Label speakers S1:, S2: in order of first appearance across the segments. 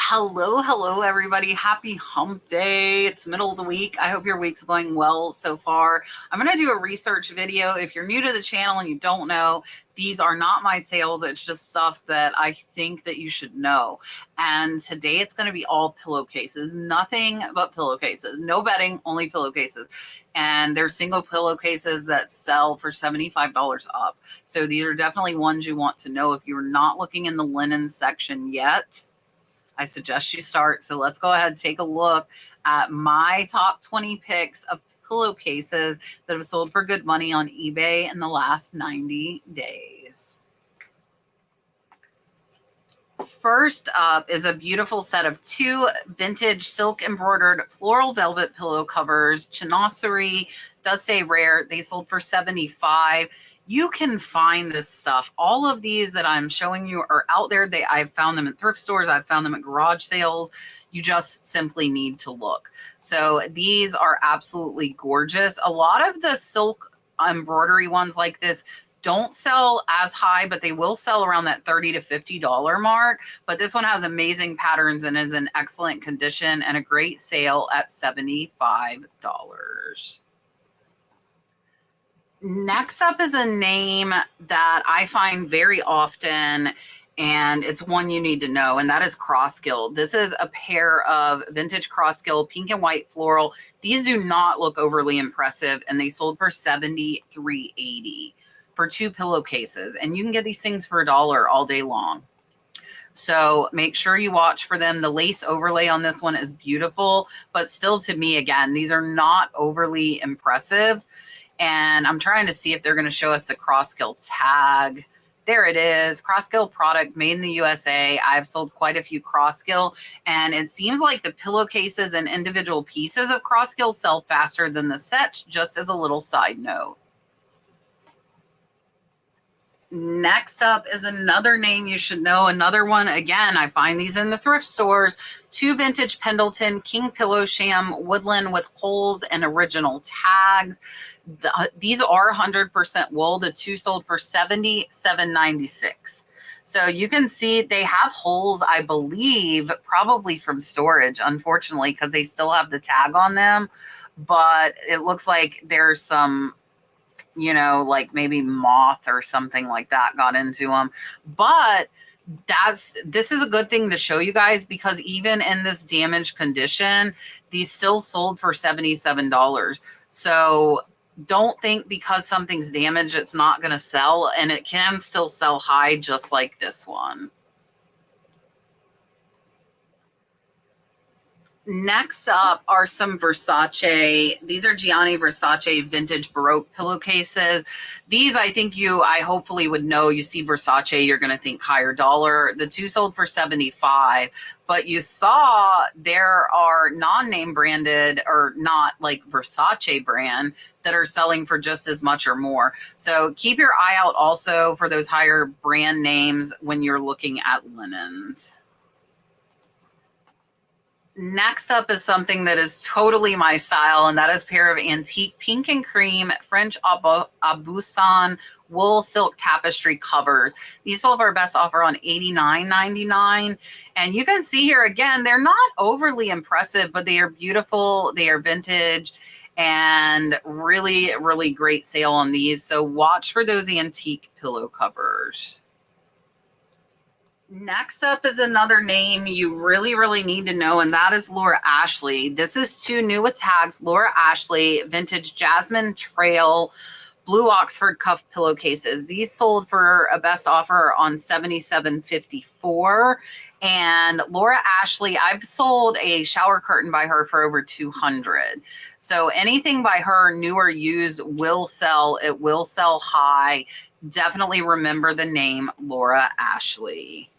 S1: Hello, everybody. Happy hump day. It's middle of the week. I hope your week's going well so far. I'm going to do a research video. If you're new to the channel and you don't know, these are not my sales. It's just stuff that I think that you should know. And today it's going to be all pillowcases, nothing but pillowcases, no bedding, only pillowcases. And they're single pillowcases that sell for $75 up. So these are definitely ones you want to know. If you're not looking in the linen section yet, I suggest you start. So let's go ahead and take a look at my top 20 picks of pillowcases that have sold for good money on eBay in the last 90 days. First up is a beautiful set of two vintage silk embroidered floral velvet pillow covers. Chinoiserie does say rare. They sold for $75. You can find this stuff. All of these that I'm showing you are out there. I've found them at thrift stores. I've found them at garage sales. You just simply need to look. So these are absolutely gorgeous. A lot of the silk embroidery ones like this don't sell as high, but they will sell around that $30 to $50 mark. But this one has amazing patterns and is in excellent condition and a great sale at $75. Next up is a name that I find very often, and it's one you need to know, and that is Croscill. This is a pair of vintage Croscill, pink and white floral. These do not look overly impressive, and they sold for $73.80 for two pillowcases, and you can get these things for $1 all day long. So make sure you watch for them. The lace overlay on this one is beautiful, but still, to me, again, these are not overly impressive. And I'm trying to see if they're going to show us the Croscill tag. There it is. Croscill product made in the USA. I've sold quite a few Croscill, and it seems like the pillowcases and individual pieces of Croscill sell faster than the set, just as a little side note. Next up is another name you should know. Another one, again, I find these in the thrift stores. Two vintage Pendleton King Pillow Sham Woodland with holes and original tags. These are 100% wool. The two sold for $77.96. So you can see they have holes, I believe, probably from storage, unfortunately, because they still have the tag on them. But it looks like there's some, you know, like maybe moth or something like that got into them. But this is a good thing to show you guys, because even in this damaged condition, these still sold for $77. So don't think because something's damaged, it's not going to sell, and it can still sell high, just like this one. Next up are some Versace. These are Gianni Versace vintage Baroque pillowcases. These I hopefully would know. You see Versace, you're going to think higher dollar. The two sold for $75, but you saw there are non-name branded, or not like Versace brand, that are selling for just as much or more. So keep your eye out also for those higher brand names when you're looking at linens. Next up is something that is totally my style, and that is a pair of antique pink and cream French Aubusson wool silk tapestry covers. These sold our best offer on $89.99. And you can see here again, they're not overly impressive, but they are beautiful. They are vintage, and really, really great sale on these. So watch for those antique pillow covers. Next up is another name you really, really need to know, and that is Laura Ashley. This is two new with tags. Laura Ashley vintage Jasmine Trail blue Oxford cuff pillowcases. These sold for a best offer on $77.54. And Laura Ashley, I've sold a shower curtain by her for over $200. So anything by her, new or used, will sell. It will sell high. Definitely remember the name Laura Ashley.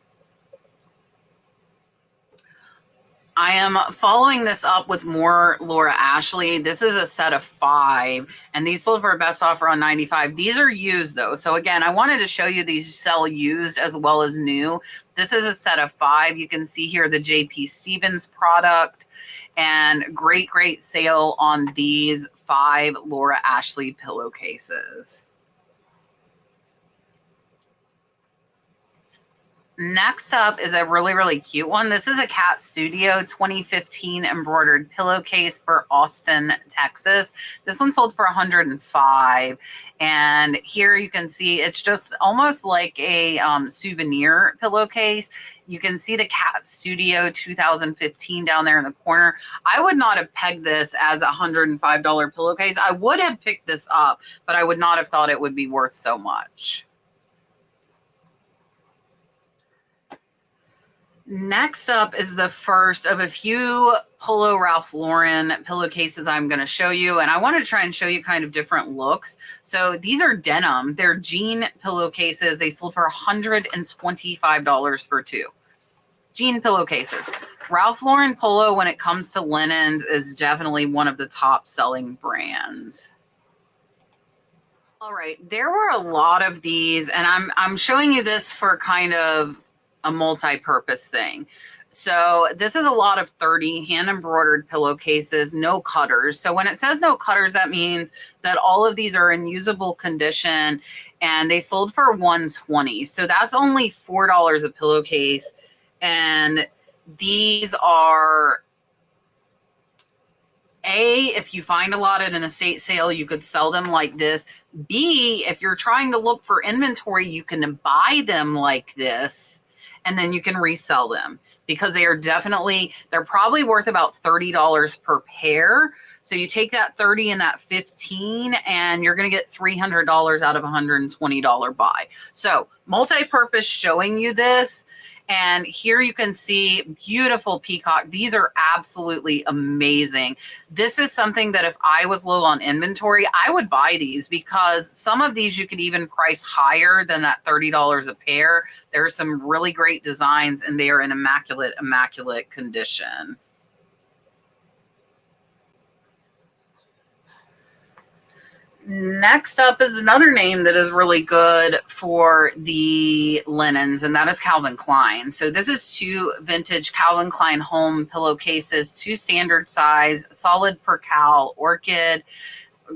S1: I am following this up with more Laura Ashley. This is a set of 5, and these sold for a best offer on $95. These are used though. So again, I wanted to show you these sell used as well as new. This is a set of 5. You can see here the JP Stevens product, and great, great sale on these 5 Laura Ashley pillowcases. Next up is a really, really cute one. This is a Cat Studio 2015 embroidered pillowcase for Austin, Texas. This one sold for $105. And here you can see it's just almost like a souvenir pillowcase. You can see the Cat Studio 2015 down there in the corner. I would not have pegged this as a $105 pillowcase. I would have picked this up, but I would not have thought it would be worth so much. Next up is the first of a few Polo Ralph Lauren pillowcases I'm going to show you. And I want to try and show you kind of different looks. So these are denim. They're jean pillowcases. They sold for $125 for two. Jean pillowcases. Ralph Lauren Polo, when it comes to linens, is definitely one of the top selling brands. All right, there were a lot of these, and I'm showing you this for kind of a multi-purpose thing. So this is a lot of 30 hand embroidered pillowcases, no cutters. So when it says no cutters, that means that all of these are in usable condition, and they sold for $120. So that's only $4 a pillowcase. And these are, A, if you find a lot at an estate sale, you could sell them like this. B, if you're trying to look for inventory, you can buy them like this, and then you can resell them, because they are definitely, they're probably worth about $30 per pair. So you take that 30 and that 15, and you're going to get $300 out of $120 buy. So multi-purpose showing you this. And here you can see beautiful peacock. These are absolutely amazing. This is something that if I was low on inventory, I would buy these, because some of these you could even price higher than that $30 a pair. There are some really great designs, and they are in immaculate, immaculate condition. Next up is another name that is really good for the linens, and that is Calvin Klein. So this is two vintage Calvin Klein home pillowcases, two standard size, solid percale orchid.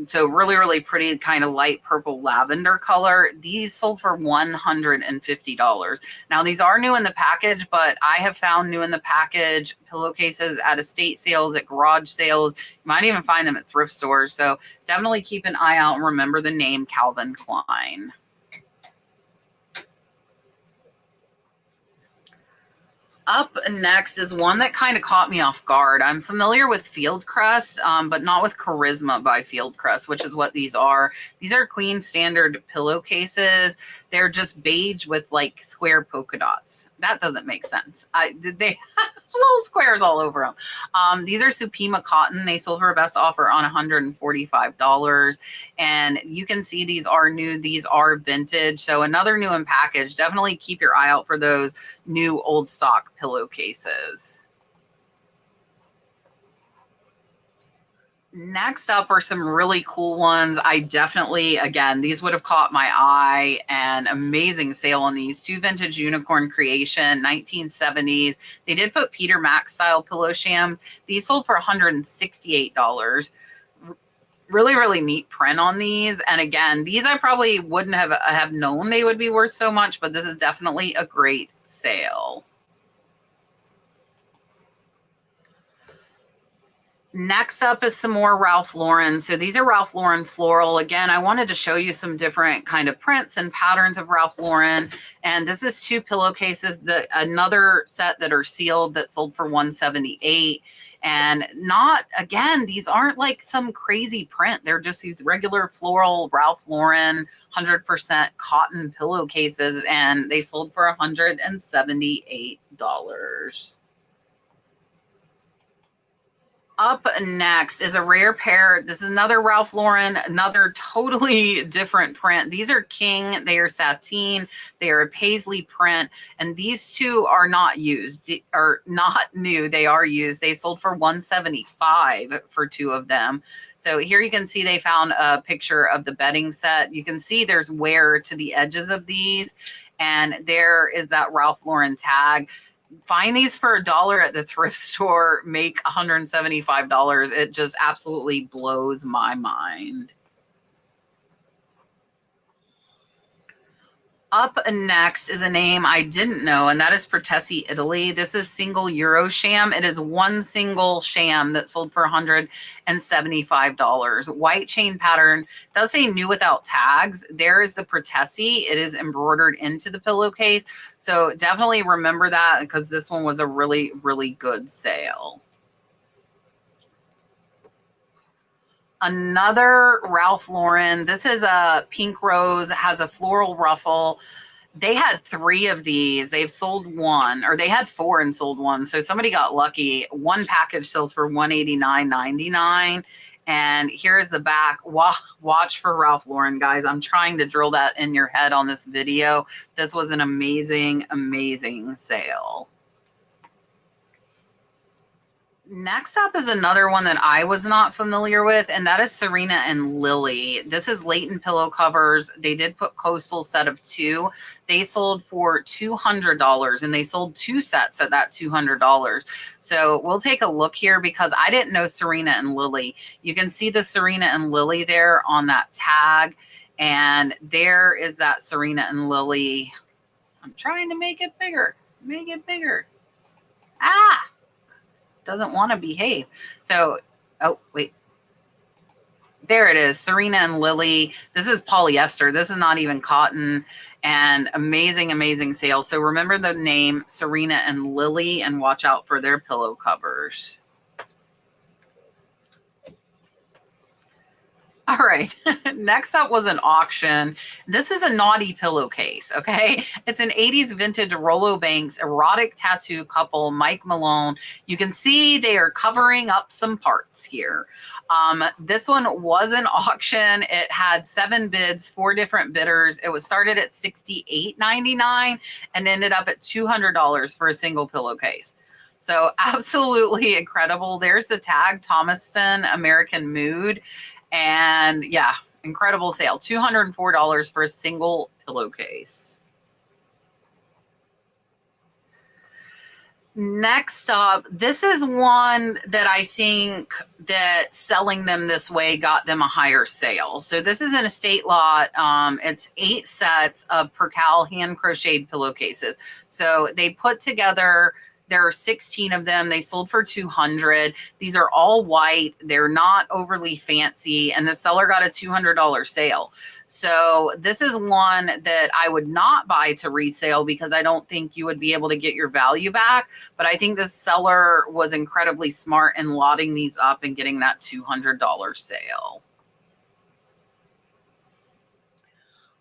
S1: So really, really pretty, kind of light purple lavender color. These sold for $150. Now, these are new in the package, but I have found new in the package pillowcases at estate sales, at garage sales. You might even find them at thrift stores. So definitely keep an eye out and remember the name Calvin Klein. Up next is one that kind of caught me off guard. I'm familiar with Fieldcrest, but not with Charisma by Fieldcrest, which is what these are. These are Queen Standard pillowcases. They're just beige with like square polka dots. That doesn't make sense. They have little squares all over them. These are Supima cotton. They sold for a best offer on $145. And you can see these are new. These are vintage. So another new in package. Definitely keep your eye out for those new old stock pillowcases. Next up are some really cool ones. I definitely, again, these would have caught my eye, and amazing sale on these. Two vintage unicorn creation, 1970s. They did put Peter Max style pillow shams. These sold for $168. Really, really neat print on these. And again, these I probably wouldn't have known they would be worth so much, but this is definitely a great sale. Next up is some more Ralph Lauren. So these are Ralph Lauren floral. Again, I wanted to show you some different kind of prints and patterns of Ralph Lauren. And this is two pillowcases, another set that are sealed that sold for $178. And not, again, these aren't like some crazy print. They're just these regular floral Ralph Lauren 100% cotton pillowcases, and they sold for $178. Up next is a rare pair. This is another Ralph Lauren, another totally different print. These are King. They are sateen. They are a paisley print. And these two are not used, or not new. They are used. They sold for $175 for two of them. So here you can see they found a picture of the bedding set. You can see there's wear to the edges of these. And there is that Ralph Lauren tag. Find these for $1 at the thrift store, make $175. It just absolutely blows my mind. Up next is a name I didn't know, and that is Protesi, Italy. This is single Euro sham. It is one single sham that sold for $175. White chain pattern. It does say new without tags. There is the Protesi. It is embroidered into the pillowcase. So definitely remember that because this one was a really, really good sale. Another Ralph Lauren. This is a pink rose. It has a floral ruffle. They had 3 of these. They've sold 1, or they had 4 and sold 1. So somebody got lucky. One package sells for $189.99. And here's the back. Watch for Ralph Lauren, guys. I'm trying to drill that in your head on this video. This was an amazing, amazing sale. Next up is another one that I was not familiar with, and that is Serena and Lily. This is Leighton pillow covers. They did put Coastal set of 2. They sold for $200, and they sold 2 sets at that $200. So we'll take a look here because I didn't know Serena and Lily. You can see the Serena and Lily there on that tag, and there is that Serena and Lily. I'm trying to make it bigger. Make it bigger. Ah! Doesn't want to behave. So, oh, wait. There it is, Serena and Lily. This is polyester. This is not even cotton. And amazing, amazing sale. So remember the name Serena and Lily and watch out for their pillow covers. All right, next up was an auction. This is a naughty pillowcase, okay? It's an 80s vintage Rollo Banks erotic tattoo couple, Mike Malone. You can see they are covering up some parts here. This one was an auction. It had 7 bids, 4 different bidders. It was started at $68.99 and ended up at $200 for a single pillowcase. So absolutely incredible. There's the tag, Thomaston American Mood. And yeah, incredible sale. $204 for a single pillowcase. Next up, this is one that I think that selling them this way got them a higher sale. So this is an estate lot. It's 8 sets of percale hand crocheted pillowcases. So they put together, there are 16 of them. They sold for $200. These are all white. They're not overly fancy. And the seller got a $200 sale. So this is one that I would not buy to resale because I don't think you would be able to get your value back. But I think the seller was incredibly smart in lotting these up and getting that $200 sale.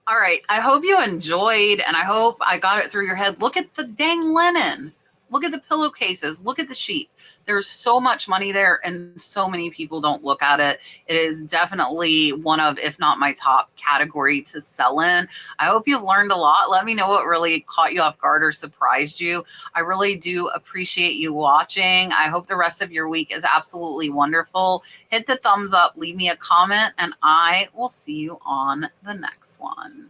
S1: All right. I hope you enjoyed, and I hope I got it through your head. Look at the dang linen. Look at the pillowcases. Look at the sheet. There's so much money there, and so many people don't look at it. It is definitely one of, if not my top category to sell in. I hope you learned a lot. Let me know what really caught you off guard or surprised you. I really do appreciate you watching. I hope the rest of your week is absolutely wonderful. Hit the thumbs up, leave me a comment, and I will see you on the next one.